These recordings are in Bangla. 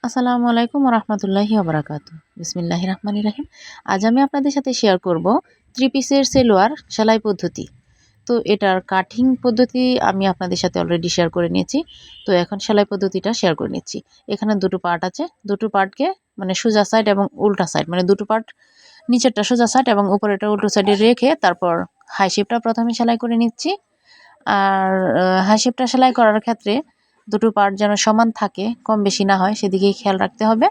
আসসালামু আলাইকুম রহমতুল্লাহি ওবরাকাতু। বিসমিল্লাহির রহমানির রহিম। আজ আমি আপনাদের সাথে শেয়ার করব থ্রি পিসের সেলোয়ার সেলাই পদ্ধতি। তো এটার কাটিং পদ্ধতি আমি আপনাদের সাথে অলরেডি শেয়ার করে নিয়েছি। তো এখন সেলাই পদ্ধতিটা শেয়ার করে নিচ্ছি। এখানে দুটো পার্ট আছে, দুটো পার্টকে মানে সোজা সাইড এবং উল্টা সাইড, মানে দুটো পার্ট নিচেরটা সোজা সাইড এবং উপরেরটা উল্টো সাইডে রেখে তারপর হাই শেপটা প্রথমে সেলাই করে নিচ্ছি। আর হাই শেপটা সেলাই করার ক্ষেত্রে দুটো পার্ট যেন সমান থাকে, কম বেশি না হয় সেদিকেই খেয়াল রাখতে হবে।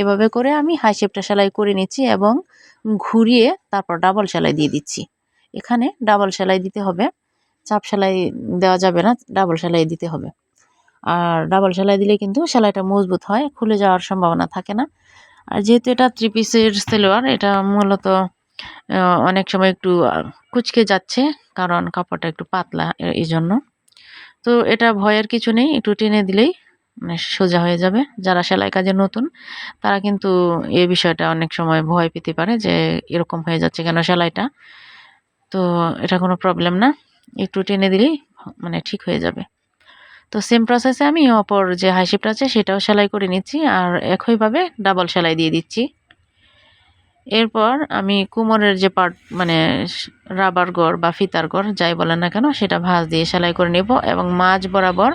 এভাবে করে আমি হাই শেপটা সেলাই করে নিচ্ছি এবং ঘুরিয়ে তারপর ডাবল সেলাই দিয়ে দিচ্ছি। এখানে ডাবল সেলাই দিতে হবে, চাপ সেলাই দেওয়া যাবে না, ডাবল সেলাই দিতে হবে। আর ডাবল সেলাই দিলে কিন্তু সেলাইটা মজবুত হয়, খুলে যাওয়ার সম্ভাবনা থাকে না। আর যেহেতু এটা থ্রি পিসের সেলোয়ার, এটা মূলত অনেক সময় একটু কুঁচকে যাচ্ছে, কারণ কাপড়টা একটু পাতলা, এই জন্য। তো এটা ভয়ের কিছু নেই, একটু টেনে দিলেই মানে সোজা হয়ে যাবে। যারা সেলাই কাজে নতুন তারা কিন্তু এই বিষয়টা অনেক সময় ভয় পেতে পারে যে এরকম হয়ে যাচ্ছে কেন সেলাইটা। তো এটা কোনো প্রবলেম না, একটু টেনে দিলেই মানে ঠিক হয়ে যাবে। তো সেম প্রসেসে আমি অপর যে হাই শেপটা আছে সেটাও সেলাই করে নিচ্ছি আর একইভাবে ডাবল সেলাই দিয়ে দিচ্ছি। এরপর আমি কোমরের যে পার্ট মানে রাবার গড় বা ফিতার গড় যাই বলেন না কেন, সেটা ভাঁজ দিয়ে সেলাই করে নেব এবং মাঝ বরাবর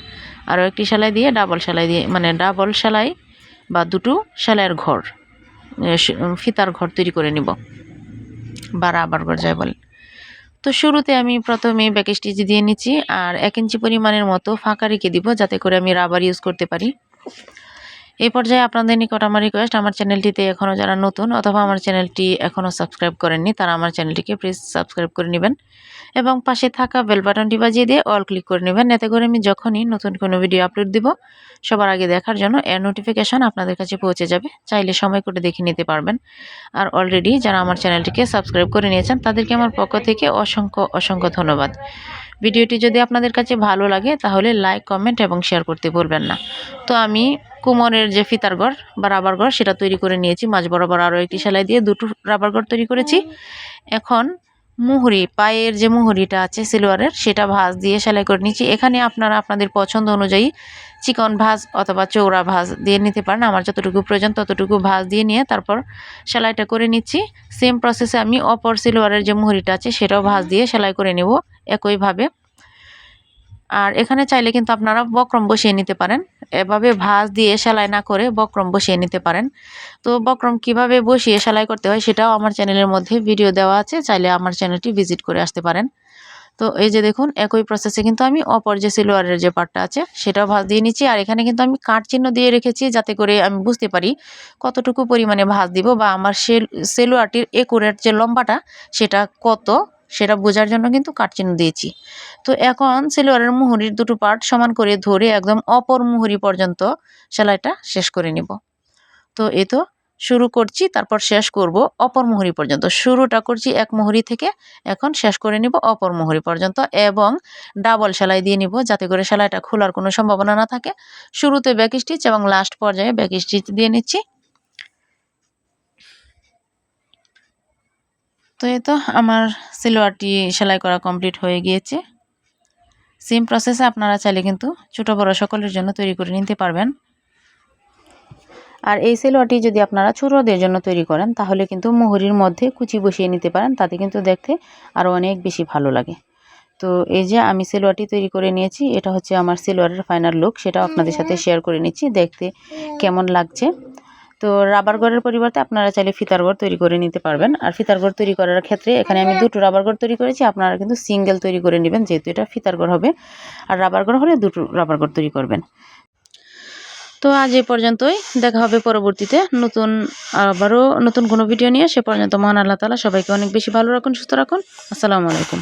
আরও একটি সেলাই দিয়ে ডাবল সেলাই দিয়ে মানে ডাবল সেলাই বা দুটো সেলাইয়ের ঘর, ফিতার ঘর তৈরি করে নিব বা রাবার গড় যাই বলেন। তো শুরুতে আমি প্রথমে ব্যাক স্টিচ দিয়ে নিচ্ছি আর 1 ইঞ্চি পরিমাণের মতো ফাঁকা রেখে দিব যাতে করে আমি রাবার ইউজ করতে পারি। এই পর্যায়ে আপনাদের নিকট আমার রিকোয়েস্ট, আমার চ্যানেলটিতে এখনও যারা নতুন অথবা আমার চ্যানেলটি এখনও সাবস্ক্রাইব করেননি তারা আমার চ্যানেলটিকে প্লিজ সাবস্ক্রাইব করে নেবেন এবং পাশে থাকা বেল বাটনটি বাজিয়ে দিয়ে অল ক্লিক করে নেবেন। এতে করে আমি যখনই নতুন কোনো ভিডিও আপলোড দিব সবার আগে দেখার জন্য এর নোটিফিকেশন আপনাদের কাছে পৌঁছে যাবে, চাইলে সময় করে দেখে নিতে পারবেন। আর অলরেডি যারা আমার চ্যানেলটিকে সাবস্ক্রাইব করে নিয়েছেন তাদেরকে আমার পক্ষ থেকে অসংখ্য অসংখ্য ধন্যবাদ। ভিডিওটি যদি আপনাদের কাছে ভালো লাগে তাহলে লাইক, কমেন্ট এবং শেয়ার করতে ভুলবেন না। তো আমি কোমরের যে ফিতার ঘর বা রাবার ঘর সেটা তৈরি করে নিয়েছি, মাঝ বরাবর আরও একটি সেলাই দিয়ে দুটো রাবার ঘর তৈরি করেছি। এখন মুহুরি, পায়ের যে মুহুরিটা আছে সিলোয়ারের সেটা ভাঁজ দিয়ে সেলাই করে নিচ্ছি। এখানে আপনারা আপনাদের পছন্দ অনুযায়ী চিকন ভাঁজ অথবা চৌড়া ভাঁজ দিয়ে নিতে পারেন। আমার যতটুকু প্রয়োজন ততটুকু ভাঁজ দিয়ে নিয়ে তারপর সেলাইটা করে নিচ্ছি। সেম প্রসেসে আমি অপর সিলোয়ারের যে মুহুরিটা আছে সেটাও ভাঁজ দিয়ে সেলাই করে নেব একইভাবে। আর এখানে চাইলে কিন্তু আপনারা বক্রম বসিয়ে নিতে পারেন, এভাবে ভাঁজ দিয়ে সেলাই না করে বক্রম বসিয়ে নিতে পারেন। তো বক্রম কিভাবে বসিয়ে সেলাই করতে হয় সেটাও আমার চ্যানেলের মধ্যে ভিডিও দেওয়া আছে, চাইলে আমার চ্যানেলটি ভিজিট করে আসতে পারেন। তো এই যে দেখুন, একই প্রসেসে কিন্তু আমি অপর যে সিলোয়ারের যে পার্টটা আছে সেটাও ভাঁজ দিয়ে নিচ্ছি। আর এখানে কিন্তু আমি কাট চিহ্ন দিয়ে রেখেছি যাতে করে আমি বুঝতে পারি কতটুকু পরিমাণে ভাঁজ দিব বা আমার সেলোয়ারটির একুরেট যে লম্বাটা সেটা কত, সেটা বোঝার জন্য কিন্তু কাট চিহ্ন দিয়েছি। তো এখন সেলোয়ারের মুহুরির দুটো পার্ট সমান করে ধরে একদম অপর মুহুরি পর্যন্ত সেলাইটা শেষ করে নিব। তো এই তো শুরু করছি, তারপর শেষ করব অপর মুহুরি পর্যন্ত। শুরুটা করছি এক মুহুরি থেকে, এখন শেষ করে নিব অপর মুহুরি পর্যন্ত এবং ডাবল সেলাই দিয়ে নিব যাতে করে সেলাইটা খোলার কোনো সম্ভাবনা না থাকে। শুরুতে ব্যাক স্টিচ এবং লাস্ট পর্যায়ে ব্যাক স্টিচ দিয়ে নিচ্ছি। তো এই তো আমার সেলোয়ারটি সেলাই করা কমপ্লিট হয়ে গিয়েছে। সেম প্রসেসে আপনারা চাইলে কিন্তু ছোট বড় সকলের জন্য তৈরি করে নিতে পারবেন। আর এই সেলোয়ারটি যদি আপনারা ছোটদের জন্য তৈরি করেন তাহলে কিন্তু মুহুরির মধ্যে কুচি বসিয়ে নিতে পারেন, তাতে কিন্তু দেখতে আরও অনেক বেশি ভালো লাগে। তো এই যে আমি সেলোয়ারটি তৈরি করে নিয়েছি, এটা হচ্ছে আমার সেলোয়ারের ফাইনাল লুক, সেটাও আপনাদের সাথে শেয়ার করে নিচ্ছি দেখতে কেমন লাগছে। তো রাবার গড়ের পরিবর্তে আপনারা চাইলে ফিতার গড় তৈরি করে নিতে পারবেন। আর ফিতার গড় তৈরি করার ক্ষেত্রে এখানে আমি দুটো রাবার গড় তৈরি করেছি, আপনারা কিন্তু সিঙ্গেল তৈরি করে নেবেন যেহেতু এটা ফিতার গড় হবে। আর রাবার গড় হলে দুটো রাবার গড় তৈরি করবেন। তো আজ এই পর্যন্তই, দেখা হবে পরবর্তীতে আবারও নতুন কোনো ভিডিও নিয়ে। সে পর্যন্ত মহান আল্লাহ তাআলা সবাইকে অনেক বেশি ভালো রাখুন, সুস্থ রাখুন। আসসালামু আলাইকুম।